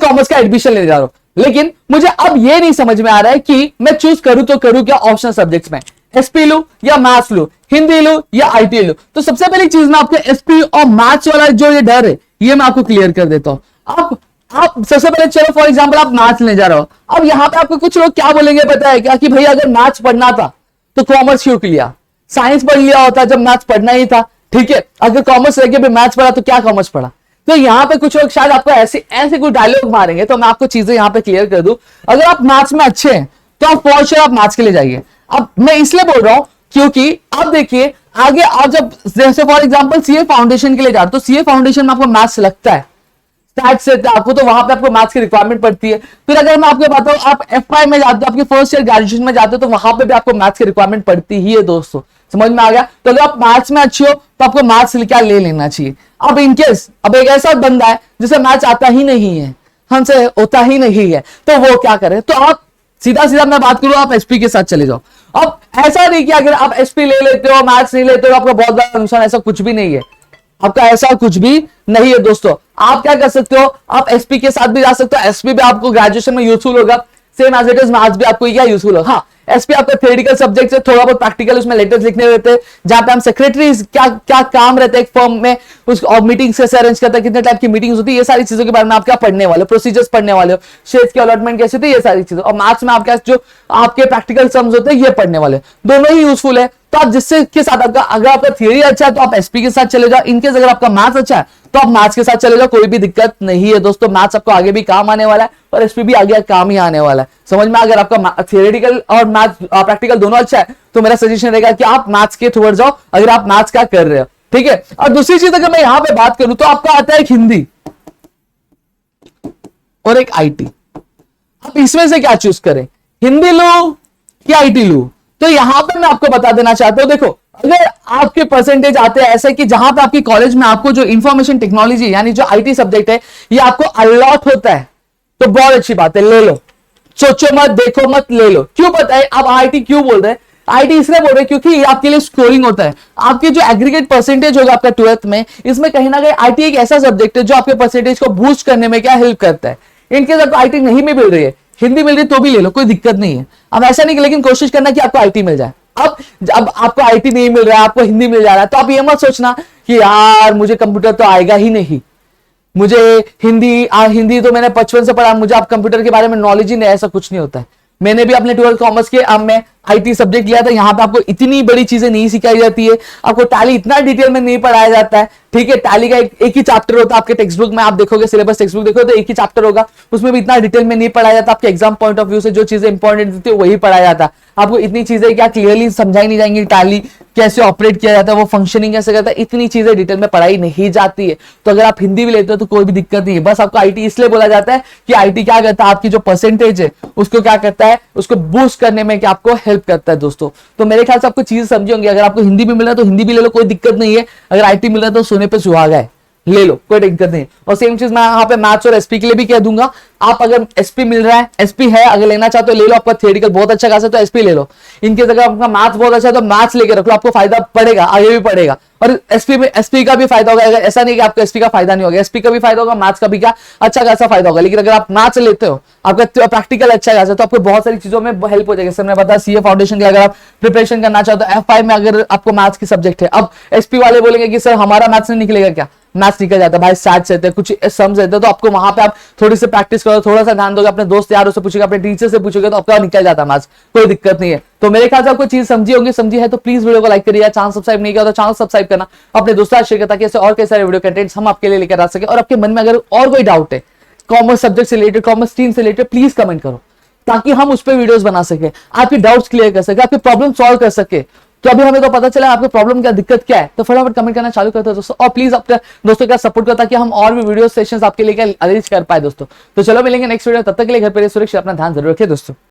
Commerce का admission लेने जा रहा हूं, लेकिन मुझे अब ये नहीं समझ में आ रहा है कि मैं चूज करूं तो करूं क्या ऑप्शनल सब्जेक्ट्स में, एसपी लू या मैथ्स लू, हिंदी लू या आईटी लू। तो सबसे पहली चीज मैं आपको एसपी और मैथ्स वाला जो ये डर है ये मैं आपको क्लियर कर देता हूं। आप सबसे पहले चलो फॉर एग्जांपल आप मैथ्स लेने जा रहे हो, अब यहां पे आपको कुछ लोग क्या बोलेंगे पता है क्या, कि भाई अगर मैथ्स पढ़ना था तो कॉमर्स क्यों लिया, साइंस पढ़ लिया होता जब मैथ्स पढ़ना ही था, ठीक है, अगर कॉमर्स लेके भी मैथ्स पढ़ा तो क्या कॉमर्स पढ़ा। तो यहां पे कुछ लोग शायद आपको ऐसे ऐसे कोई डायलॉग मारेंगे, तो मैं आपको चीजें यहां पे क्लियर कर दूं। अगर आप मैथ्स में अच्छे हैं तो आप फॉर श्योर आप मैथ्स के लिए जाइए। अब मैं इसलिए बोल रहा हूं क्योंकि अब देखिए आगे आप जब जैसे फॉर एग्जांपल सीए फाउंडेशन के लिए जा रहे हो तो सीए फाउंडेशन में आपको मैथ्स लगता है, स्टैट्स से आपको, तो वहां पे आपको मैथ्स की रिक्वायरमेंट पड़ती है। फिर अगर मैं आपको बताऊं आप एफवाई में जाते हो, आपके फर्स्ट ईयर ग्रेजुएशन में जाते हो, तो वहां पे भी आपको मैथ्स की रिक्वायरमेंट पड़ती ही है दोस्तों, समझ में आ गया। तो अगर आप मैथ्स में अच्छे हो तो आपको मैथ्स क्या ले लेना चाहिए। अब इनकेस अब एक ऐसा बंदा है जिसे मैथ्स आता ही नहीं है, हमसे होता ही नहीं है, तो वो क्या करे, तो आप सीधा सीधा मैं बात करूं आप एसपी के साथ चले जाओ। अब ऐसा नहीं कि अगर आप एसपी ले लेते हो मैथ्स नहीं लेते हो आपको बहुत बड़ा नुकसान, ऐसा कुछ भी नहीं है, आपका ऐसा कुछ भी नहीं है दोस्तों। आप क्या कर सकते हो, आप एसपी के साथ भी जा सकते हो, एसपी भी आपको ग्रेजुएशन में यूजफुल होगा, same as it is maths भी आपको क्या यूजफुल होगा। हाँ, एसपी आपका थ्योरेटिकल सब्जेक्ट है, थोड़ा बहुत प्रैक्टिकल उसमें लेटर्स लिखने रहते हैं, जहां पे हम सेक्रेटरी क्या क्या काम रहता है एक फर्म में, उस और मीटिंग्स कैसे अरेंज करता है, कितने टाइप की मीटिंग्स होती है, ये सारी चीजों के बारे में आप क्या पढ़ने वाले हो, प्रोसीजर्स पढ़ने वाले हो, शेयर्स की अलॉटमेंट कैसे होती है, ये सारी चीजें। और मैथ्स में आपके जो आपके प्रैक्टिकल सम्स होते हैं ये पढ़ने वाले, दोनों ही यूजफुल है। तो आप जिससे के साथ आपका, अगर आपका थियरी अच्छा है तो आप एसपी के साथ चले जाओ, इनकेस अगर आपका मैथ्स अच्छा है तो आप मैथ्स के साथ चले जाओ, कोई भी दिक्कत नहीं है दोस्तों। मैथ्स आपको आगे भी काम आने वाला है और एसपी भी आगे काम ही आने वाला है, समझ में। अगर आपका थियोरेटिकल और मैथ्स प्रैक्टिकल दोनों अच्छा है तो मेरा सजेशन रहेगा कि आप मैथ्स के थ्रू जाओ अगर आप मैथ्स का कर रहे हो, ठीक है। और दूसरी चीज अगर मैं यहां पे बात करूं तो आपका आता है एक हिंदी और एक आईटी। आप इसमें से क्या चूज करें, हिंदी लो कि आईटी लो। तो यहां पर मैं आपको बता देना चाहता हूं, देखो अगर आपके परसेंटेज आते हैं ऐसे कि जहां पे आपकी कॉलेज में आपको जो इंफॉर्मेशन टेक्नोलॉजी यानी जो आईटी सब्जेक्ट है ये आपको अलॉट होता है तो बहुत अच्छी बात है, ले लो, सोचो मत देखो मत, ले लो। क्यों पता है आप आईटी क्यों बोल रहे हैं, आईटी इसलिए बोल रहे हैं क्योंकि ये आपके लिए स्कोरिंग होता है, आपके जो एग्रीगेट परसेंटेज होगा आपका 12th में, इसमें कहीं ना कहीं आईटी एक ऐसा सब्जेक्ट है जो आपके परसेंटेज को बूस्ट करने में क्या हेल्प करता है। इनकेस आपको आईटी नहीं भी मिल रही है, हिंदी मिल रही है तो भी ले लो, कोई दिक्कत नहीं है। अब ऐसा नहीं कि लेकिन कोशिश करना कि आपको आईटी मिल जाए। अब आपको आईटी नहीं मिल रहा है, आपको हिंदी मिल जा रहा है, तो आप ये मत सोचना कि यार मुझे कंप्यूटर तो आएगा ही नहीं, मुझे हिंदी तो मैंने 55 से पढ़ा, मुझे आप कंप्यूटर के बारे में नॉलेज ही नहीं, ऐसा कुछ नहीं होता है। मैंने भी अपने 12th कॉमर्स के अब मैं आईटी सब्जेक्ट लिया था, यहां पे आपको इतनी बड़ी चीजें नहीं सिखाई जाती है, आपको टैली इतना डिटेल में नहीं पढ़ाया जाता है, ठीक है। टैली का एक ही चैप्टर होता है आपके टेक्स्ट बुक में, आप देखोगे सिलेबस टेक्स्ट बुक देखो तो एक ही चैप्टर होगा, उसमें भी इतना डिटेल में नहीं पढ़ाया जाता। आपके एग्जाम पॉइंट ऑफ व्यू से जो चीजें इंपॉर्टेंट होती है वही पढ़ाया जाता है, आपको इतनी चीजें क्या क्लियरली समझाई नहीं जाएंगी, टैली कैसे ऑपरेट किया जाता है, वो फंक्शनिंग कैसे करता है, इतनी चीजें डिटेल में पढ़ाई नहीं जाती है। तो अगर आप हिंदी भी लेते हो तो कोई भी दिक्कत नहीं है, बस आपको आईटी इसलिए बोला जाता है कि आईटी क्या करता है, आपकी जो परसेंटेज है उसको क्या करता है, उसको बूस्ट करने में क्या आपको हेल्प करता है दोस्तों। तो मेरे ख्याल से आपको चीज समझे होंगे, अगर आपको हिंदी भी मिल रहा है तो हिंदी भी ले लो, कोई दिक्कत नहीं है। अगर आईटी मिल रहा है तो सोने पे सुहागा है, ले लो, कोई दिक्कत नहीं। और सेम चीज मैं यहाँ पे मैथ्स और एसपी के लिए भी कह दूंगा, आप अगर एसपी मिल रहा है, एसपी है अगर लेना चाहते हो ले लो, आपका थियोरेटिकल बहुत अच्छा खासा तो एसपी ले लो। इनके अगर आपका मैथ्स बहुत अच्छा है तो मैथ्स लेके रख लो, आपको फायदा पड़ेगा, आगे भी पड़ेगा। और एसपी का भी फायदा होगा, अगर ऐसा नहीं कि आपको एसपी का फायदा नहीं होगा, एसपी का भी फायदा होगा, मैथ्स का भी क्या अच्छा खासा फायदा होगा। लेकिन अगर आप मैथ्स लेते हो, आपका प्रैक्टिकल अच्छा खासा, तो आपको बहुत सारी चीजों में हेल्प हो जाएगी। जैसे मैंने बताया सीए फाउंडेशन के अगर आप प्रिपरेशन करना चाहते हो, F5 में अगर आपको मैथ्स की सब्जेक्ट है, अब एसपी वाले बोलेंगे कि सर हमारा मैथ्स नहीं निकलेगा क्या, मैथ्स निकल जाता है भाई, सैट्स रहते हैं, कुछ सम्स रहते हैं, तो आपको वहां पे आप थोड़ी सी प्रैक्टिस करो, थोड़ा सा ध्यान दोगे, अपने दोस्त यारों से पूछोगे, अपने टीचर से पूछोगे, तो आपका निकल जाता है मैथ्स, कोई दिक्कत नहीं है। तो मेरे ख्याल से आपको चीज समझी होंगी, समझी है तो प्लीज वीडियो को लाइक करिए, चैनल सब्सक्राइब नहीं किया तो चैनल सब्सक्राइब करना, अपने दोस्तों शेयर करता कि ऐसे और कई सारे वीडियो कंटेंट्स हम आपके लिए लेकर आ सके। और आपके मन में अगर और कोई डाउट है कॉमर्स सब्जेक्ट से रिलेटेड, कॉमर्स स्ट्रीम से रिलेटेड, प्लीज कमेंट करो ताकि हम उस पर वीडियोस बना सके, आपके डाउट्स क्लियर कर सके, आपके प्रॉब्लम सॉल्व कर सके। तो अभी हमें तो पता चला आपके प्रॉब्लम क्या, दिक्कत क्या है, तो फटाफट कमेंट करना चालू करते हो दोस्तों, और प्लीज अपने दोस्तों का सपोर्ट करो ताकि हम और भी वीडियो सेशंस आपके लिए अरेंज कर पाए दोस्तों। तो चलो मिलेंगे नेक्स्ट वीडियो, तब तक के लिए घर पर सुरक्षित, अपना ध्यान जरूर रखिए दोस्तों।